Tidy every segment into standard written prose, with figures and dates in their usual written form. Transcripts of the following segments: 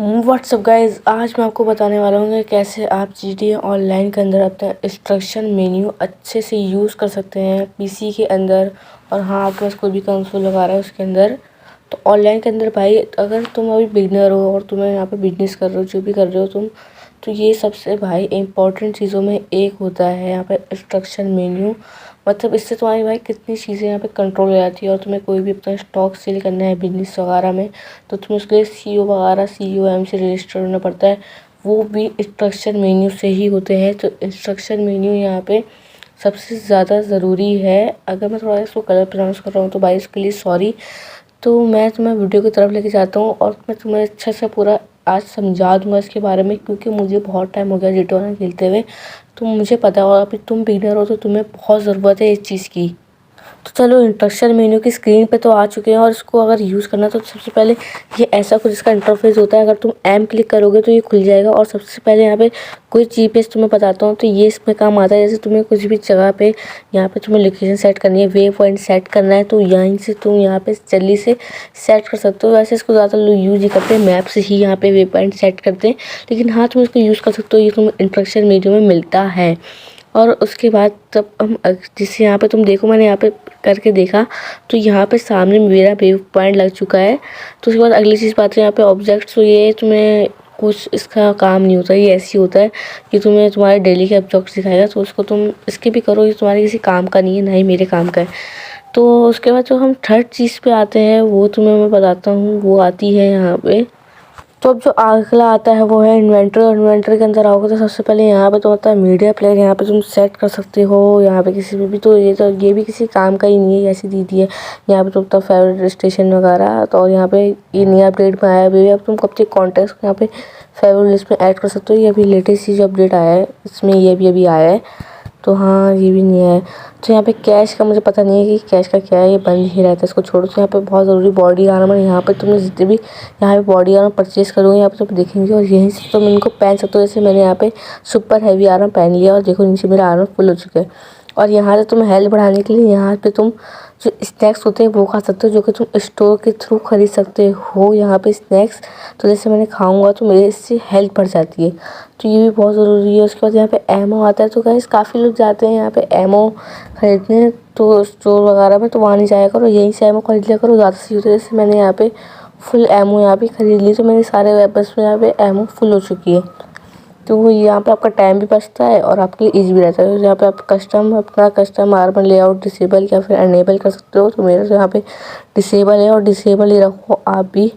What's up guys, आज मैं आपको बताने वाला हूँ कि कैसे आप GTA ऑनलाइन के अंदर अपना इंस्ट्रक्शन मेन्यू अच्छे से यूज़ कर सकते हैं पीसी के अंदर। और हाँ, आपके पास कोई भी कंसोल लगा रहा है उसके अंदर, तो ऑनलाइन के अंदर भाई अगर तुम अभी बिगनर हो और तुम्हें यहाँ पे बिजनेस कर रहे हो, जो भी कर रहे हो तुम, तो ये सबसे भाई इम्पोर्टेंट चीज़ों में एक होता है यहाँ पे इंस्ट्रक्शन मेन्यू। मतलब इससे तुम्हारी भाई कितनी चीज़ें यहाँ पे कंट्रोल हो जाती है। और तुम्हें कोई भी अपना स्टॉक सेल करना है बिजनेस वगैरह में, तो तुम्हें उसके लिए सीईओ वगैरह सीईओएम से रजिस्टर होना पड़ता है, वो भी इंस्ट्रक्शन मेन्यू से ही होते हैं। तो इंस्ट्रक्शन मेन्यू यहाँ पे सबसे ज़्यादा ज़रूरी है। अगर मैं थोड़ा इसको गलत प्रोनाउंस कर रहा हूँ तो भाई इसके लिए सॉरी। तो मैं तुम्हें वीडियो की तरफ लेके जाता हूँ और मैं तुम्हें अच्छा से पूरा आज समझा दूंगा इसके बारे में, क्योंकि मुझे बहुत टाइम हो गया GTA ऑनलाइन खेलते हुए। तो मुझे पता होगा, अभी तुम बिगिनर हो तो तुम्हें बहुत ज़रूरत है इस चीज़ की। तो चलो, इंस्ट्रक्शन मेन्यू की स्क्रीन पे तो आ चुके हैं और इसको अगर यूज़ करना तो सबसे पहले ये ऐसा कुछ इसका इंटरफेस होता है। अगर तुम एम क्लिक करोगे तो ये खुल जाएगा। और सबसे पहले यहाँ पे कोई जीपीएस तुम्हें बताता हूँ, तो ये इसमें काम आता है। जैसे तुम्हें कुछ भी जगह पे यहाँ पे तुम्हें लोकेशन सेट करनी है, वे पॉइंट सेट करना है, तो यहीं से तुम यहाँ पे जल्दी से सेट कर सकते हो। वैसे इसको ज़्यादा लोग यूज़ ही करते हैं, मैप से ही यहाँ पे वे पॉइंट सेट करते हैं, लेकिन हाँ तुम इसको यूज़ कर सकते हो, ये तुम्हें इंस्ट्रक्शन मेन्यू में मिलता है। और उसके बाद जब हम जैसे यहाँ पे तुम देखो, मैंने यहाँ पे करके देखा तो यहाँ पे सामने मेरा वेव पॉइंट लग चुका है। तो उसके बाद अगली चीज़ बात है यहाँ पे ऑब्जेक्ट्स। तो ये तुम्हें कुछ इसका काम नहीं होता, ये ऐसे ही होता है कि तुम्हें तुम्हारे डेली के ऑब्जेक्ट्स दिखाएगा, तो उसको तुम इसके भी करो, ये तुम्हारे किसी काम का नहीं है, ना ही मेरे काम का है। तो उसके बाद जो हम थर्ड चीज़ पे आते हैं वो तुम्हें मैं बताता हूँ, वो आती है यहाँ पे। तो अब जो अगला आता है वो है इन्वेंटरी। और इन्वेंटरी के अंदर आओगे तो सबसे पहले यहाँ पे तो होता है मीडिया प्लेयर। यहाँ पे तुम सेट कर सकते हो यहाँ पे किसी भी, तो ये भी किसी काम का ही नहीं है, ऐसी दी थी है। यहाँ पे तो होता है फेवरेट स्टेशन वगैरह। तो और यहाँ पे ये नया अपडेट में आया है, अब तुम कब तक कॉन्टेक्ट यहाँ पे फेवरेट लिस्ट में ऐड कर सकते हो। ये अभी लेटेस्ट ही जो अपडेट आया है इसमें ये भी अभी आया है। तो हाँ, ये भी नहीं है। तो यहाँ पे कैश का मुझे पता नहीं है कि कैश का क्या है, ये बंद ही रहता है, इसको छोड़ो। तो यहाँ पे बहुत ज़रूरी बॉडी आर्मर। यहाँ पे तुमने जितने भी यहाँ पे बॉडी आर्मर परचेज करोगे यहाँ पे तुम देखेंगे, और यहीं से तुम इनको पहन सकते हो। जैसे मैंने यहाँ पे सुपर हैवी आर्मर पहन लिया और देखो नीचे मेरा आर्मर फुल हो चुका है। और यहाँ से तुम हेल्थ बढ़ाने के लिए यहाँ पे तुम जो स्नैक्स होते हैं वो खा सकते हो, जो कि तुम स्टोर के थ्रू खरीद सकते हो यहाँ पे स्नैक्स। तो जैसे मैंने खाऊंगा तो मेरे इससे हेल्थ बढ़ जाती है, तो ये भी बहुत ज़रूरी है। उसके बाद यहाँ पे एमओ आता है। तो गाइस काफ़ी लोग जाते हैं यहाँ पे एमओ खरीदने, तो स्टोर वगैरह में, तो वहाँ नहीं जाया करो, यहीं से एमओ खरीद लिया करो, ज़्यादा सही होता है। जैसे मैंने यहाँ पे फुल एमओ यहाँ पे खरीद ली, तो मेरे सारे वेपन्स में यहाँ पे एमओ फुल हो चुकी है। तो यहाँ पे आपका टाइम भी बचता है और आपके लिए ईजी भी रहता है। तो यहाँ पे आप अपना कस्टम आर्मर लेआउट डिसेबल या फिर अनेबल कर सकते हो। तो मेरा तो यहाँ पे डिसेबल है, और डिसेबल ही रखो आप भी।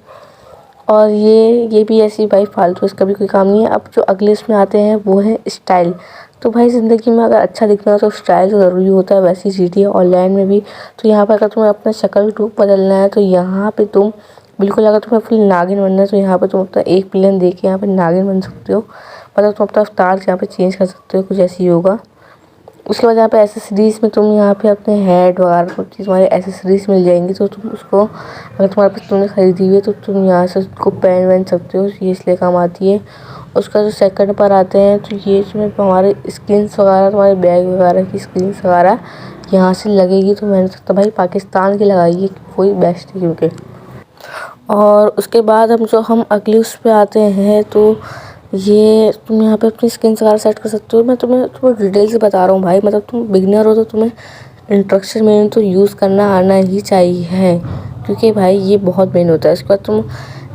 और ये भी ऐसी भाई फालतू, इसका भी कोई काम नहीं है। अब जो अगले इसमें आते हैं वो है स्टाइल। तो भाई ज़िंदगी में अगर अच्छा दिखना हो तो स्टाइल तो ज़रूरी होता है, वैसे ही GTA ऑनलाइन में भी। तो यहाँ पर अगर तुम्हें अपना शक्ल रूप बदलना है तो यहाँ पे तुम बिल्कुल, अगर तुम्हें फुल नागिन बनना है तो यहाँ पे तुम अपना एक प्लेन दे के यहाँ पे नागिन बन सकते हो। मतलब तुम अपना अवतार यहाँ पे चेंज कर सकते हो, कुछ ऐसे ही होगा। उसके बाद यहाँ पे एसेसरीज़ में तुम यहाँ पे अपने हेड वगैरह कुछ चीज़ तुम्हारी एसेसरीज़ मिल जाएंगी। तो तुम उसको, अगर तुम्हारे पास तुमने खरीदी हुई है तो तुम यहाँ से उसको पहन सकते हो, ये इसलिए काम आती है। उसका जो सेकंड पर आते हैं तो ये इसमें हमारे स्क्रीन्स वगैरह, तुम्हारे बैग वगैरह की स्क्रीन्स वगैरह यहाँ से लगेगी। तो मैंने सोचा भाई पाकिस्तान की लगाइए, वही बेस्ट है क्योंकि। और उसके बाद हम अगले उस पर आते हैं, तो ये तुम यहाँ पे अपनी स्किन वगैरह सेट कर सकते हो। मैं तुम्हें डिटेल से बता रहा हूँ भाई, मतलब तुम बिगिनर हो तो तुम्हें इंस्ट्रक्शन मेन्यू तो यूज़ करना आना ही चाहिए है, क्योंकि भाई ये बहुत मेन होता है। उसके बाद तुम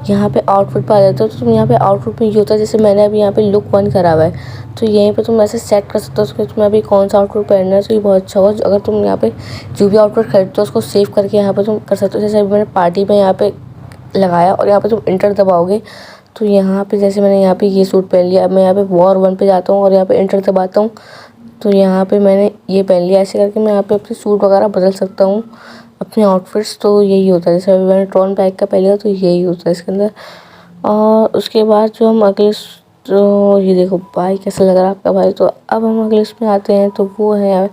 यहाँ पे आउटफिट पर आ जाते हो। तो तुम यहाँ पे आउटफिट में ये होता है, जैसे मैंने अभी यहाँ पे लुक 1 करा हुआ है, तो यहीं पे तुम ऐसे सेट कर सकते हो। उसके तुम्हें अभी कौन सा आउटफिट पहनना है, तो ये बहुत अच्छा होगा। अगर तुम यहाँ पे जो भी आउटफिट खरीदते हो उसको सेव करके यहाँ पे तुम कर सकते हो। जैसे अभी मैंने पार्टी में यहाँ पे लगाया और यहाँ पे तुम इंटर दबाओगे तो यहाँ पे जैसे मैंने यहाँ पे ये सूट पहन लिया। अब मैं यहाँ पे वॉर 1 पे जाता हूँ और यहाँ पे इंटर दबाता हूँ, तो यहाँ पे मैंने ये पहन लिया। ऐसे करके मैं यहाँ पे अपने सूट वगैरह बदल सकता हूँ, अपने आउटफिट्स। तो यही होता है, जैसे अभी मैंने ट्रॉन पैक का पहन लिया तो यही होता है इसके अंदर। और उसके बाद जो हम अगले, तो ये देखो भाई कैसा लग रहा है आपका भाई। तो अब हम अगले इसमें आते हैं, तो वो है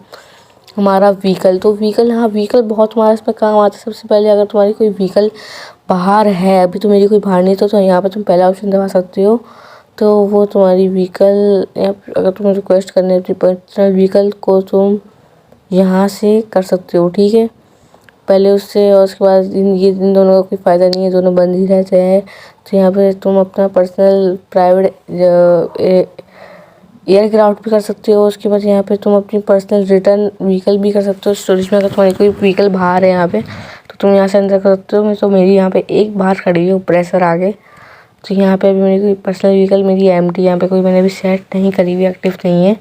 हमारा व्हीकल। तो व्हीकल, हाँ व्हीकल बहुत हमारा इसमें काम आता है। सबसे पहले अगर तुम्हारी कोई व्हीकल बाहर है, अभी तो मेरी कोई बाहर नहीं, तो यहाँ पे तुम पहला ऑप्शन दबा सकते हो। तो वो तुम्हारी व्हीकल, या अगर तुम्हें रिक्वेस्ट करने है अपनी पर्सनल व्हीकल को, तुम यहाँ से कर सकते हो, ठीक है। पहले उससे, और उसके बाद इन दोनों का कोई फ़ायदा नहीं है, दोनों बंद ही रहते हैं। तो यहाँ पे तुम अपना पर्सनल प्राइवेट एयरक्राफ्ट भी कर सकते हो। उसके बाद यहाँ पे तुम अपनी पर्सनल रिटर्न व्हीकल भी कर सकते हो। स्टोरेज में अगर तुम्हारी कोई व्हीकल बाहर है यहाँ पे, तो तुम यहाँ से अंदर कर सकते हो। तो मेरी यहाँ पे एक बाहर खड़ी है प्रेशर आगे, तो यहाँ पे अभी मेरी कोई पर्सनल व्हीकल मेरी एम्प्टी, यहाँ पे कोई मैंने अभी सेट नहीं करी हुई, एक्टिव नहीं है।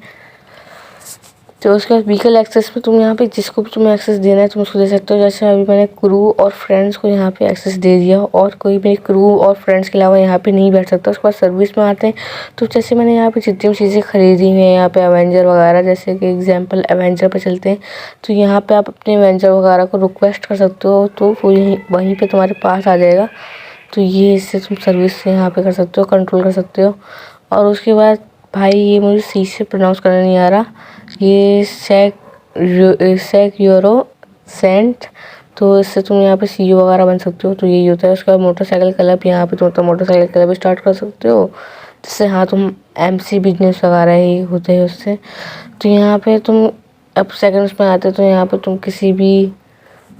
तो उसके बाद व्हीकल एक्सेस में तुम यहाँ पे जिसको भी तुम्हें एक्सेस देना है तुम उसको दे सकते हो। जैसे अभी मैंने क्रू और फ्रेंड्स को यहाँ पे एक्सेस दे दिया, और कोई भी क्रू और फ्रेंड्स के अलावा यहाँ पे नहीं बैठ सकता। उसके बाद सर्विस में आते हैं, तो जैसे मैंने यहाँ पे जितनी चीज़ें खरीदी हुई हैं यहाँ पे एवेंजर वगैरह, जैसे कि एग्जाम्पल एवेंजर पे चलते हैं, तो यहाँ पे आप अपने एवेंजर वगैरह को रिक्वेस्ट कर सकते हो, तो वो वहीं पर तुम्हारे पास आ जाएगा। तो ये इससे तुम सर्विस से यहाँ पे कर सकते हो, कंट्रोल कर सकते हो। और उसके बाद भाई ये मुझे सी से प्रोनाउंस करना नहीं आ रहा, ये सेक यूरो सेंट, तो इससे तुम यहाँ पे CEO वगैरह बन सकते हो। तो यही होता है। उसके बाद मोटरसाइकिल क्लब, यहाँ पे तुम तो मोटरसाइकिल क्लब स्टार्ट कर सकते हो, जिससे हाँ तुम MC बिजनेस वगैरह ही होते हैं उससे। तो यहाँ पे तुम अब सेकंड्स में आते हो, तो यहाँ पे तुम किसी भी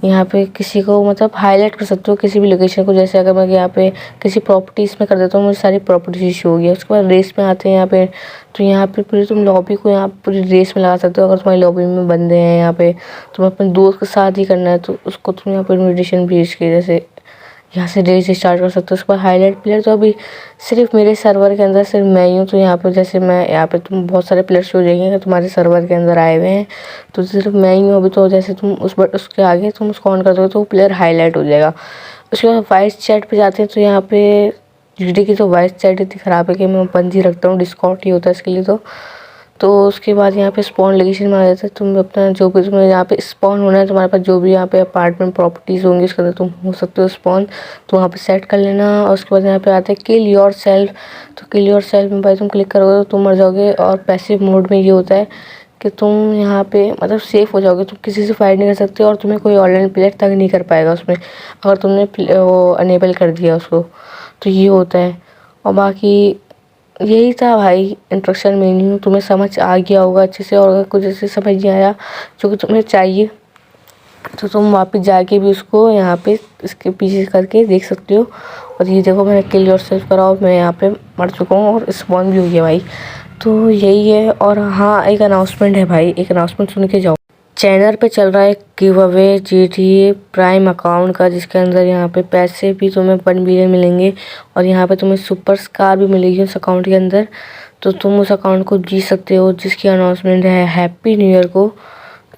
यहाँ पे किसी को मतलब हाईलाइट कर सकते हो, किसी भी लोकेशन को। जैसे अगर मैं यहाँ पे किसी प्रॉपर्टीज़ में कर देता हूँ, मुझे सारी प्रॉपर्टीज शो हो गया। उसके बाद रेस में आते हैं यहाँ पे, तो यहाँ पे पूरी तुम लॉबी को यहाँ पूरी रेस में लगा सकते हो। अगर तुम्हारी लॉबी में बंदे हैं यहाँ पे, तुम्हें अपने दोस्त के साथ ही करना है, तो उसको तुम यहाँ पे इन्विटेशन भेज के जैसे यहाँ से रेस स्टार्ट कर सकते हो। उसके बाद हाईलाइट प्लेयर, तो अभी सिर्फ मेरे सर्वर के अंदर सिर्फ मैं ही हूँ। तो यहाँ पर जैसे मैं यहाँ पे तुम बहुत सारे प्लेयर्स हो जाएंगे अगर तुम्हारे सर्वर के अंदर आए हुए हैं, तो सिर्फ मैं ही हूँ अभी। तो जैसे तुम उसके आगे तुम उसको ऑन कर दोगे तो वो प्लेयर हाईलाइट हो जाएगा। उसके बाद वॉइस चैट पे जाते हैं, तो यहाँ पे GD की तो वॉइस चैट इतनी ख़राब है कि मैं बंद ही रखता हूँ, डिस्कॉर्ड ही होता है इसके लिए। तो उसके बाद यहाँ पे स्पॉन लोकेशन में आ जाता है। तुम अपना जो भी तुम्हें यहाँ पे स्पॉन होना है, तुम्हारे पास जो भी यहाँ पे अपार्टमेंट प्रॉपर्टीज़ होंगी उसके अंदर तुम हो सकते हो स्पॉन, तो वहाँ पे सेट कर लेना। और उसके बाद यहाँ पे आते हैं किल योर सेल्फ, तो किल योर सेल्फ में भाई तुम क्लिक करोगे तो तुम मर जाओगे। और पैसिव मोड में ये होता है कि तुम यहाँ पे मतलब सेफ़ हो जाओगे, तुम किसी से फाइट नहीं कर सकते और तुम्हें कोई ऑनलाइन प्लेयर तंग नहीं कर पाएगा उसमें, अगर तुमने वो अनेबल कर दिया उसको। तो ये होता है। और बाकी यही था भाई इंस्ट्रक्शन मेन्यू, तुम्हें समझ आ गया होगा अच्छे से। और अगर कुछ ऐसे समझ नहीं आया जो कि तुम्हें चाहिए, तो तुम वापस जाके भी उसको यहाँ पे इसके पीछे करके देख सकते हो। और ये देखो मैंने किल योरसेल्फ करा और मैं यहाँ पे मर चुका हूँ और स्पॉन भी हो गया भाई। तो यही है। और हाँ, एक अनाउंसमेंट है भाई, एक अनाउंसमेंट सुन के जाओ। चैनल पे चल रहा है give away GTA prime account का, जिसके अंदर यहाँ पे पैसे भी तुम्हें 1 बिलियन मिलेंगे, और यहाँ पे तुम्हें सुपर स्कार भी मिलेगी उस अकाउंट के अंदर। तो तुम उस अकाउंट को जीत सकते हो, जिसकी अनाउंसमेंट है हैप्पी न्यू ईयर को।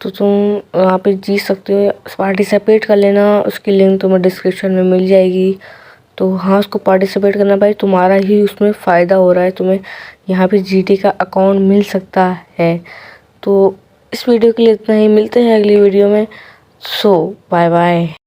तो तुम वहाँ पे जीत सकते हो, पार्टिसिपेट कर लेना। उसकी लिंक तुम्हें डिस्क्रिप्शन में मिल जाएगी। तो हाँ, उसको पार्टिसिपेट करना भाई, तुम्हारा ही उसमें फ़ायदा हो रहा है, तुम्हें यहाँ पे GT का अकाउंट मिल सकता है। तो इस वीडियो के लिए इतना ही, मिलते हैं अगली वीडियो में। सो बाय बाय।